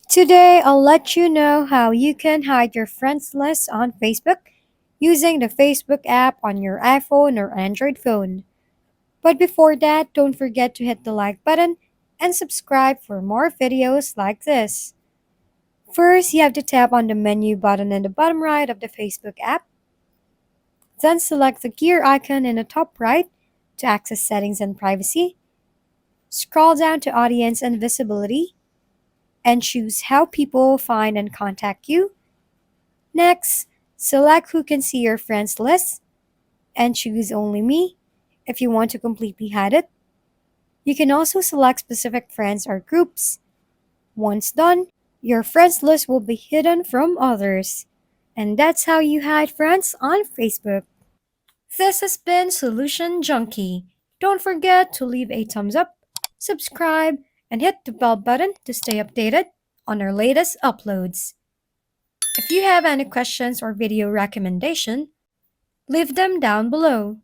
Today, I'll let you know how you can hide your friends list on Facebook using the Facebook app on your iPhone or Android phone. But before that, don't forget to hit the like button and subscribe for more videos like this. First, you have to tap on the menu button in the bottom right of the Facebook app. Then select the gear icon in the top right to access settings and privacy. Scroll down to audience and visibility and choose how people find and contact you. Next, select who can see your friends list and choose only me if you want to completely hide it. You can also select specific friends or groups. Once done, your friends list will be hidden from others. And that's how you hide friends on Facebook. This has been Solution Junkie. Don't forget to leave a thumbs up, subscribe, and hit the bell button to stay updated on our latest uploads. If you have any questions or video recommendation, leave them down below.